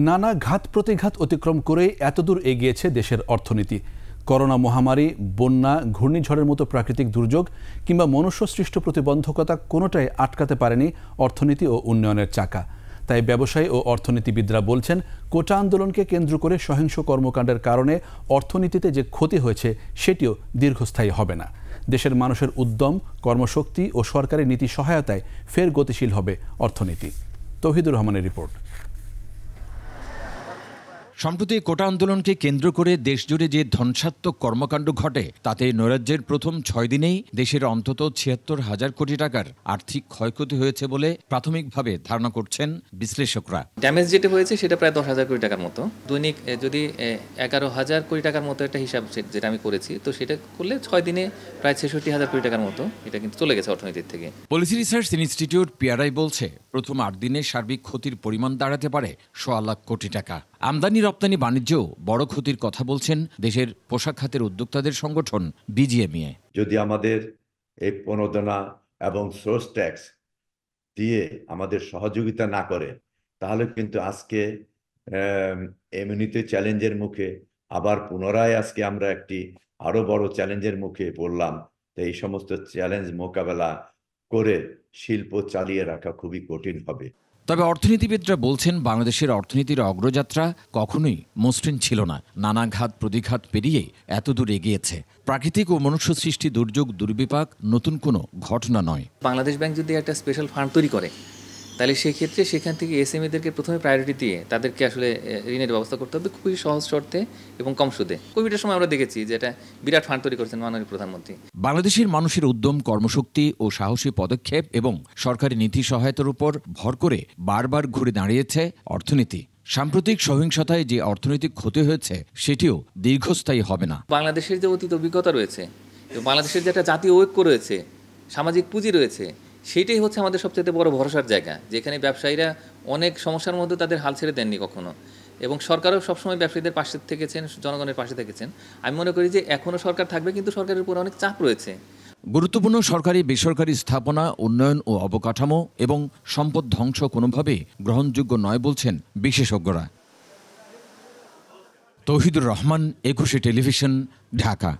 নানা ঘাত প্রতিঘাত অতিক্রম করে এতদূর এগিয়েছে দেশের অর্থনীতি। করোনা মহামারী, বন্যা, ঘূর্ণিঝড়ের মতো প্রাকৃতিক দুর্যোগ কিংবা মনুষ্যসৃষ্ট প্রতিবন্ধকতা কোনোটাই আটকাতে পারেনি অর্থনীতি ও উন্নয়নের চাকা। তাই ব্যবসায়ী ও অর্থনীতিবিদরা বলছেন, কোটা আন্দোলনকে কেন্দ্র করে সহিংস কর্মকাণ্ডের কারণে অর্থনীতিতে যে ক্ষতি হয়েছে সেটিও দীর্ঘস্থায়ী হবে না। দেশের মানুষের উদ্যম, কর্মশক্তি ও সরকারি নীতি সহায়তায় ফের গতিশীল হবে অর্থনীতি। তৌহিদুর রহমানের রিপোর্ট। সম্প্রতি কোটা আন্দোলনকে কেন্দ্র করে দেশজুড়ে যে ধ্বংসাত্মক কর্মকাণ্ড ঘটে তাতে নৈরাজ্যের প্রথম ৬ দিনেই দেশের অন্তত ৭৬,০০০ কোটি টাকার আর্থিক ক্ষয়ক্ষতি হয়েছে বলে প্রাথমিকভাবে ধারণা করছেন বিশ্লেষকরা। ড্যামেজ যেটা হয়েছে সেটা প্রায় ১০,০০০ কোটি টাকার মতো। দৈনিক যদি ১১,০০০ কোটি টাকার মতো একটা হিসাব যেটা আমি করেছি, তো সেটা করলে ৬ দিনে প্রায় ৬৬,০০০ কোটি টাকার মতো এটা কিন্তু চলে গেছে অর্থনীতির থেকে। পলিসি রিসার্চ ইনস্টিটিউট পিআরআই বলছে, প্রথম ৮ দিনে সার্বিক ক্ষতির পরিমাণ দাঁড়াতে পারে ১,০০,০০০ কোটি টাকা। আমদানি রপ্তানি বাণিজ্যেও বড় ক্ষতির কথা বলছেন দেশের পোশাক খাতের উদ্যোক্তাদের সংগঠন বিজিএমইএ। যদি আমাদের এই প্রণোদনা এবং সোর্স ট্যাক্স দিয়ে আমাদের সহযোগিতা না করে, তাহলে কিন্তু আজকে এমনিতে চ্যালেঞ্জের মুখে আবার পুনরায় আজকে আমরা একটি আরো বড় চ্যালেঞ্জের মুখে পড়লাম। তো এই সমস্ত চ্যালেঞ্জ মোকাবেলা করে শিল্প চালিয়ে রাখা খুবই কঠিন হবে। তবে অর্থনীতিবিদরা বলছেন, বাংলাদেশের অর্থনীতির অগ্রযাত্রা কখনোই মসৃণ ছিল না। নানা ঘাত প্রতিঘাত পেরিয়ে এতদূর এগিয়েছে। প্রাকৃতিক ও মনুষ্য সৃষ্টি দুর্যোগ দুর্বিপাক নতুন কোনো ঘটনা নয়। বাংলাদেশ ব্যাংক যদি একটা স্পেশাল ফান্ড তৈরি করে, তাহলে সেক্ষেত্রে সেখান থেকে এসএমইদেরকে প্রথমে প্রায়োরিটি দিয়ে তাদেরকে আসলে ঋণের ব্যবস্থা করতে হবে খুবই সহজ শর্তে এবং কম সুদে। কোভিডের সময় আমরা দেখেছি যে এটা বিরাট ফান্ড তৈরি করেছেন মাননীয় প্রধানমন্ত্রী। বাংলাদেশের মানুষের উদ্যম, কর্মশক্তি ও সাহসী পদক্ষেপ এবং সরকারি নীতি সহায়তার উপর ভর করে বারবার ঘুরে দাঁড়িয়েছে অর্থনীতি। সাম্প্রতিক সহিংসতায় যে অর্থনৈতিক ক্ষতি হয়েছে সেটিও দীর্ঘস্থায়ী হবে না। বাংলাদেশের যে অতীত অভিজ্ঞতা রয়েছে এবং বাংলাদেশের যে একটা জাতীয় ঐক্য রয়েছে, সামাজিক পুঁজি রয়েছে, সেইটাই হচ্ছে আমাদের সবচেয়ে বড় ভরসার জায়গা, যেখানে ব্যবসায়ীরা অনেক সমস্যার মধ্যে তাদের হাল ছেড়ে দেননি কখনো, এবং সরকারও সবসময় ব্যবসায়ীদের পাশে থেকেছেন, জনগণের পাশে থেকেছেন। আমি মনে করি যে এখনও সরকার থাকবে, কিন্তু সরকারের উপর অনেক চাপ রয়েছে। গুরুত্বপূর্ণ সরকারি বেসরকারি স্থাপনা, উন্নয়ন ও অবকাঠামো এবং সম্পদ ধ্বংস কোনোভাবেই গ্রহণযোগ্য নয় বলছেন বিশেষজ্ঞরা। তৌহিদুর রহমান, ২১ টেলিভিশন, ঢাকা।